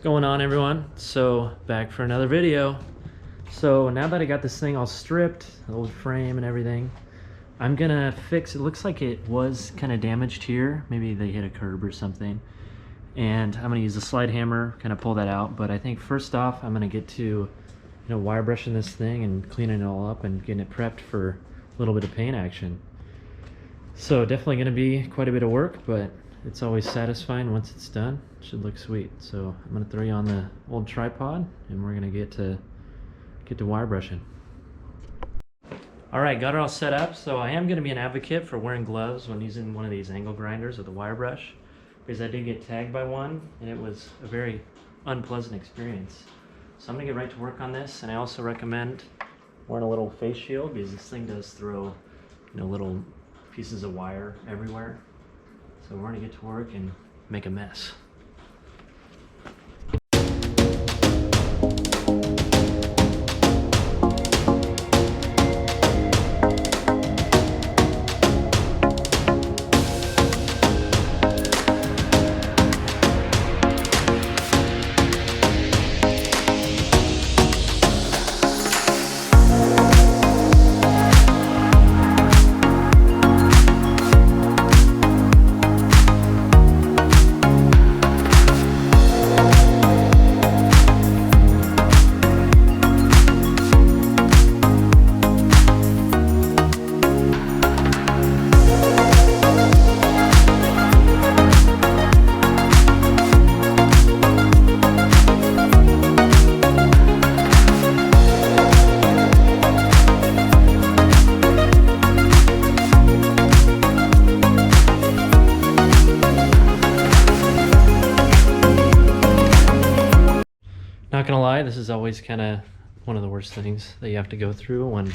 Going on, everyone? So back for another video. So now that I got this thing all stripped, the old frame and everything, I'm gonna fix it. Looks like it was kind of damaged here. Maybe they hit a curb or something, and I'm gonna use a slide hammer, kind of pull that out. But I think first off, I'm gonna get to wire brushing this thing and cleaning it all up and getting it prepped for a little bit of paint action. So definitely gonna be quite a bit of work, but it's always satisfying once it's done. It should look sweet. So I'm gonna throw you on the old tripod and we're gonna get to wire brushing. All right, got it all set up. So I am gonna be an advocate for wearing gloves when using one of these angle grinders or the wire brush, because I did get tagged by one and it was a very unpleasant experience. So I'm gonna get right to work on this, and I also recommend wearing a little face shield because this thing does throw little pieces of wire everywhere. So we're gonna get to work and make a mess. Not gonna lie, this is always kind of one of the worst things that you have to go through when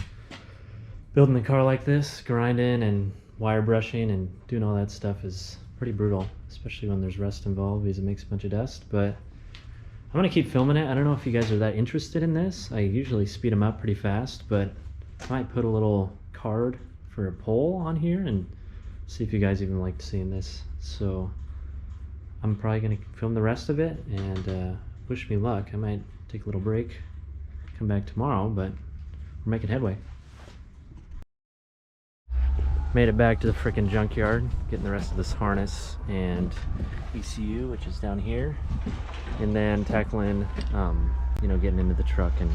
building a car like this. Grinding and wire brushing and doing all that stuff is pretty brutal, especially when there's rust involved because it makes a bunch of dust. But I'm gonna keep filming it. I don't know if you guys are that interested in this. I usually speed them up pretty fast, but I might put a little card for a poll on here and see if you guys even like seeing this. So I'm probably gonna film the rest of it, and wish me luck. I might take a little break, come back tomorrow, but we're making headway. Made it back to the frickin' junkyard, getting the rest of this harness and ECU, which is down here, and then tackling, getting into the truck and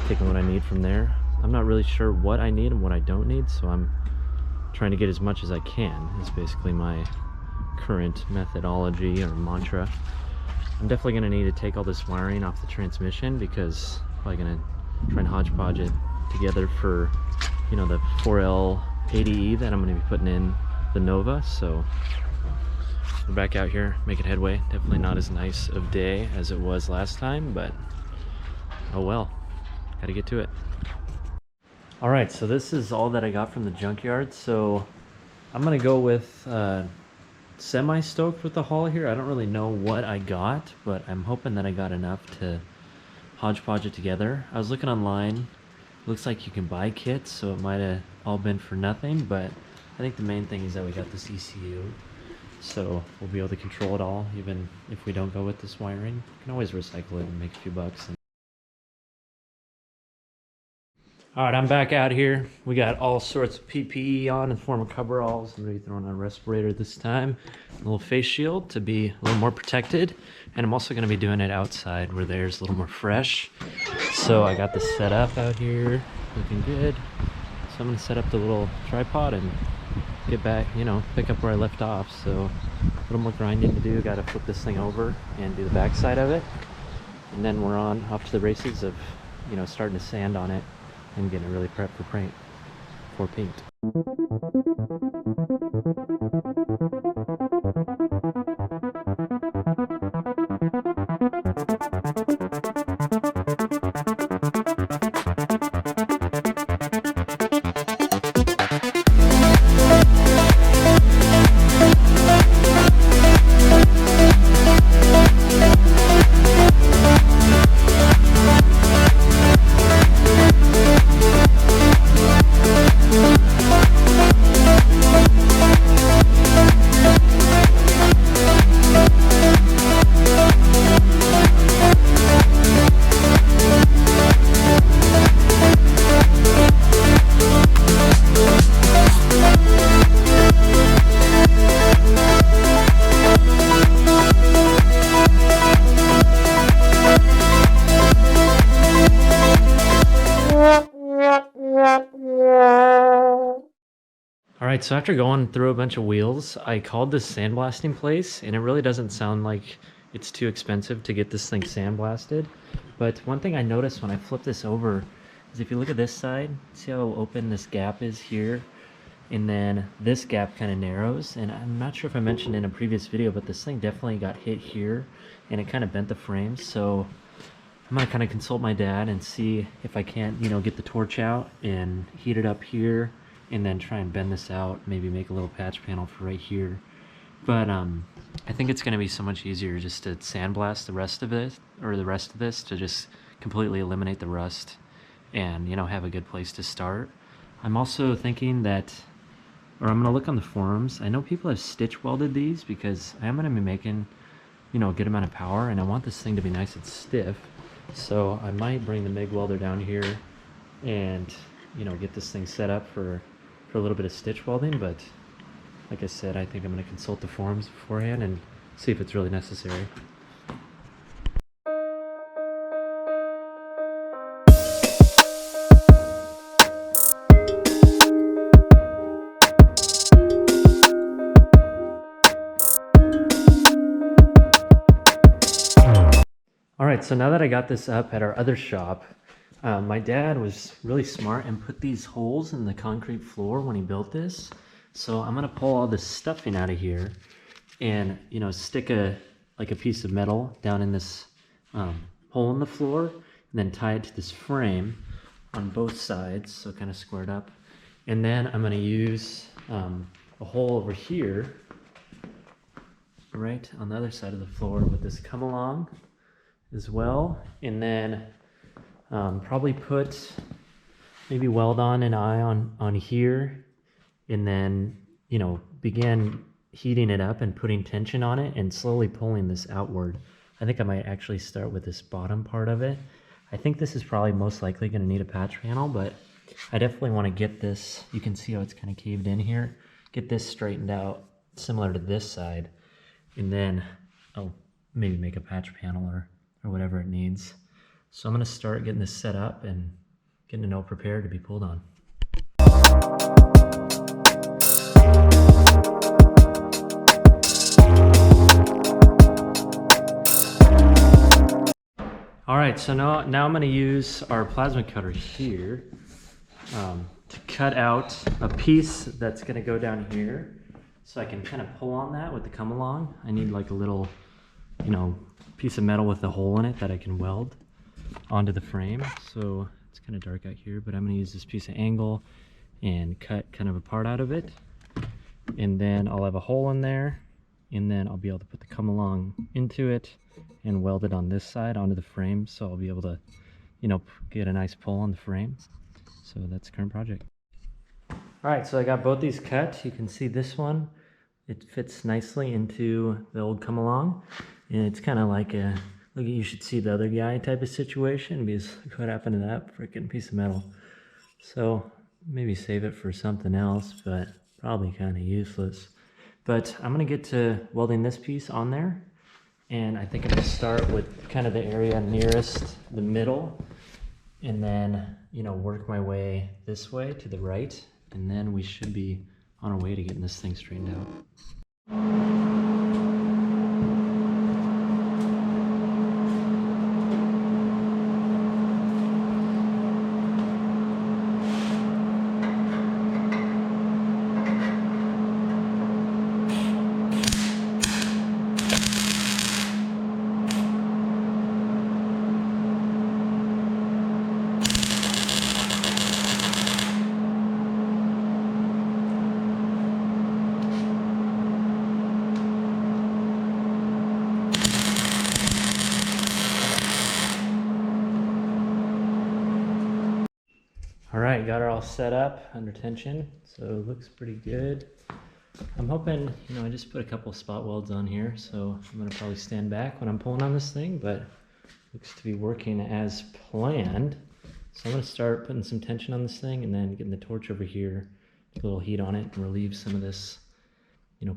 taking what I need from there. I'm not really sure what I need and what I don't need, so I'm trying to get as much as I can, is basically my current methodology or mantra. I'm definitely going to need to take all this wiring off the transmission, because I'm probably going to try and hodgepodge it together for, the 4L80E that I'm going to be putting in the Nova. So we're back out here making headway. Definitely not as nice of day as it was last time, but oh well, got to get to it. All right, so this is all that I got from the junkyard. So I'm going to go with semi-stoked with the haul here. I don't really know what I got, but I'm hoping that I got enough to hodgepodge it together. I was looking online. Looks like you can buy kits, so it might have all been for nothing, but I think the main thing is that we got this ECU, so we'll be able to control it all even if we don't go with this wiring. You can always recycle it and make a few bucks. All right, I'm back out here. We got all sorts of PPE on in the form of coveralls. I'm gonna be throwing on a respirator this time. A little face shield to be a little more protected. And I'm also gonna be doing it outside where the air's a little more fresh. So I got this set up out here, looking good. So I'm gonna set up the little tripod and get back, pick up where I left off. So a little more grinding to do. Gotta flip this thing over and do the back side of it. And then we're off to the races of, starting to sand on it and getting it really prepped for paint. All right, so after going through a bunch of wheels, I called this sandblasting place, and it really doesn't sound like it's too expensive to get this thing sandblasted. But one thing I noticed when I flip this over is if you look at this side, see how open this gap is here? And then this gap kind of narrows. And I'm not sure if I mentioned in a previous video, but this thing definitely got hit here, and it kind of bent the frame. So I'm gonna kind of consult my dad and see if I can't, get the torch out and heat it up here, and then try and bend this out, maybe make a little patch panel for right here. But I think it's gonna be so much easier just to sandblast the rest of it, or the rest of this, to just completely eliminate the rust and, have a good place to start. I'm also thinking that, or I'm gonna look on the forums. I know people have stitch welded these because I am gonna be making, a good amount of power, and I want this thing to be nice and stiff. So I might bring the MIG welder down here and, get this thing set up for a little bit of stitch welding. But like I said, I think I'm going to consult the forums beforehand and see if it's really necessary. All right, so now that I got this up at our other shop, my dad was really smart and put these holes in the concrete floor when he built this. So I'm gonna pull all this stuffing out of here and, stick a piece of metal down in this hole in the floor, and then tie it to this frame on both sides, so kind of squared up. And then I'm gonna use a hole over here, right on the other side of the floor, with this come along as well. And then probably put, maybe weld on an eye on here, and then, begin heating it up and putting tension on it and slowly pulling this outward. I think I might actually start with this bottom part of it. I think this is probably most likely going to need a patch panel, but I definitely want to get this, you can see how it's kind of caved in here, get this straightened out similar to this side, and then I'll maybe make a patch panel or whatever it needs. So I'm going to start getting this set up and getting it all prepared to be pulled on. All right, so now I'm going to use our plasma cutter here to cut out a piece that's going to go down here, so I can kind of pull on that with the come along. I need like a little, piece of metal with a hole in it that I can weld onto the frame. So it's kind of dark out here, but I'm going to use this piece of angle and cut kind of a part out of it, and then I'll have a hole in there, and then I'll be able to put the come along into it and weld it on this side onto the frame, so I'll be able to, get a nice pull on the frame. So that's the current project. All right, so I got both these cut. You can see this one, it fits nicely into the old come along, and it's kind of like a, look, you should see the other guy type of situation, because look what happened to that freaking piece of metal. So maybe save it for something else, but probably kind of useless. But I'm gonna get to welding this piece on there, and I think I'm gonna start with kind of the area nearest the middle, and then, work my way this way to the right, and then we should be on our way to getting this thing straightened out. All right, got her all set up under tension, so it looks pretty good. I'm hoping, I just put a couple of spot welds on here, so I'm gonna probably stand back when I'm pulling on this thing, but looks to be working as planned. So I'm gonna start putting some tension on this thing, and then getting the torch over here, a little heat on it, and relieve some of this,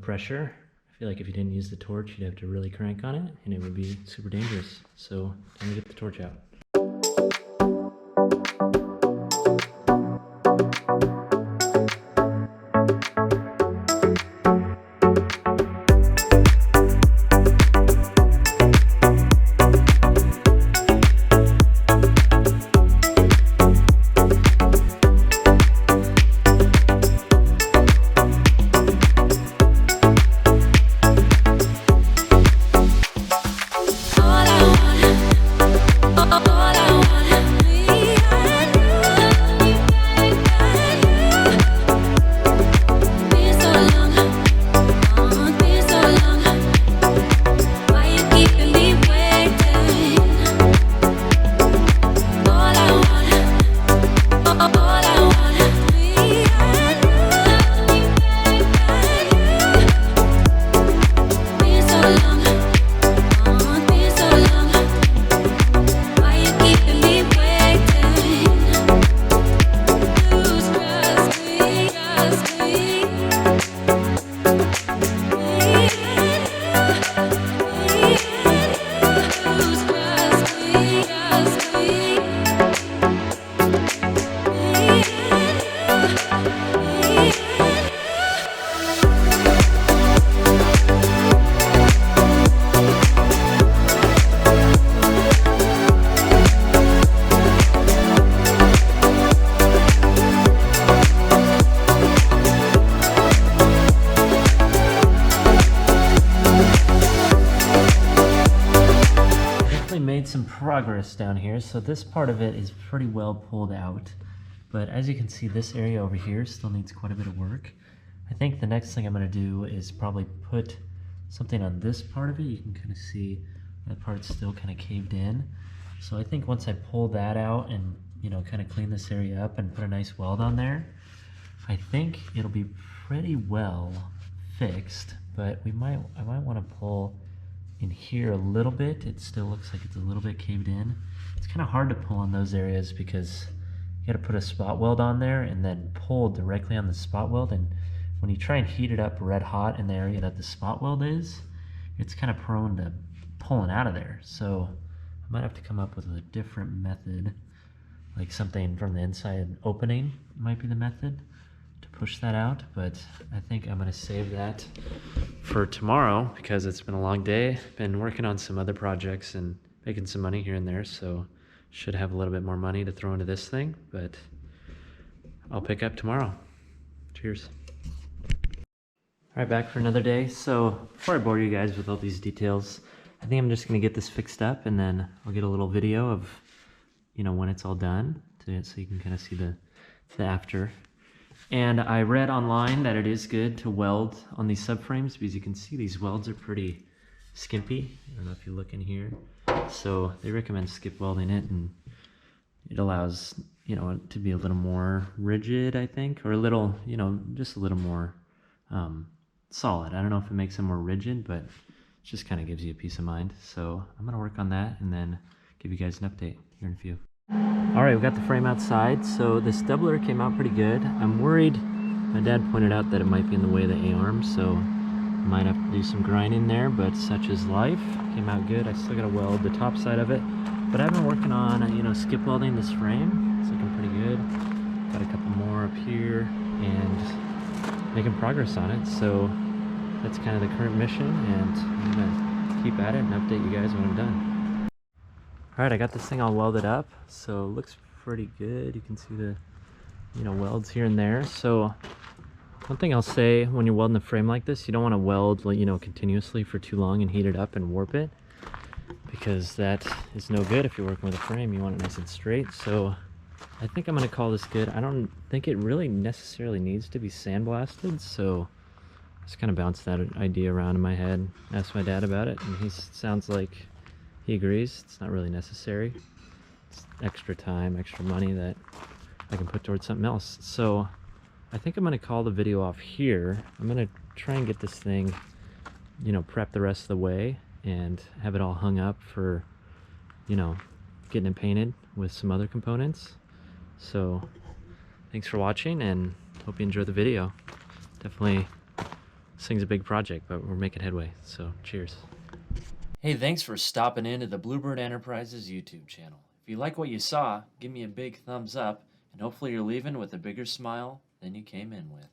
pressure. I feel like if you didn't use the torch, you'd have to really crank on it, and it would be super dangerous. So time to get the torch out. some progress down here. So this part of it is pretty well pulled out, but as you can see, this area over here still needs quite a bit of work. I think the next thing I'm going to do is probably put something on this part of it. You can kind of see that part's still kind of caved in. So I think once I pull that out and, you know, kind of clean this area up and put a nice weld on there, I think it'll be pretty well fixed. But I might want to pull in here a little bit. It still looks like it's a little bit caved in. It's kind of hard to pull on those areas because you got to put a spot weld on there and then pull directly on the spot weld. And when you try and heat it up red hot in the area that the spot weld is, it's kind of prone to pulling out of there. So I might have to come up with a different method, like something from the inside opening might be the method to push that out. But I think I'm going to save that for tomorrow because it's been a long day. Been working on some other projects and making some money here and there, so should have a little bit more money to throw into this thing, but I'll pick up tomorrow. Cheers. All right, back for another day. So before I bore you guys with all these details, I think I'm just gonna get this fixed up and then I'll get a little video of, you know, when it's all done so you can kind of see the after. And I read online that it is good to weld on these subframes because you can see these welds are pretty skimpy. I don't know if you look in here. So they recommend skip welding it, and it allows, you know, it to be a little more rigid, I think, or a little, you know, just a little more solid. I don't know if it makes them more rigid, but it just kind of gives you a peace of mind. So I'm going to work on that and then give you guys an update here in a few. All right, we've got the frame outside. So this doubler came out pretty good. I'm worried, my dad pointed out that it might be in the way of the A-arm, so I might have to do some grinding there, but such is life. Came out good. I still got to weld the top side of it, but I've been working on, you know, skip welding this frame. It's looking pretty good. Got a couple more up here and making progress on it. So that's kind of the current mission, and I'm gonna keep at it and update you guys when I'm done. All right, I got this thing all welded up, so it looks pretty good. You can see the, you know, welds here and there. So one thing I'll say, when you're welding a frame like this, you don't want to weld, you know, continuously for too long and heat it up and warp it, because that is no good if you're working with a frame. You want it nice and straight. So I think I'm going to call this good. I don't think it really necessarily needs to be sandblasted, so just kind of bounce that idea around in my head, asked my dad about it, and he sounds like he agrees. It's not really necessary. It's extra time, extra money that I can put towards something else. So I think I'm going to call the video off here. I'm going to try and get this thing, you know, prep the rest of the way and have it all hung up for, you know, getting it painted with some other components. So thanks for watching and hope you enjoy the video. Definitely, this thing's a big project, but we're making headway. So cheers. Hey, thanks for stopping into the Bluebird Enterprises YouTube channel. If you like what you saw, give me a big thumbs up, and hopefully you're leaving with a bigger smile than you came in with.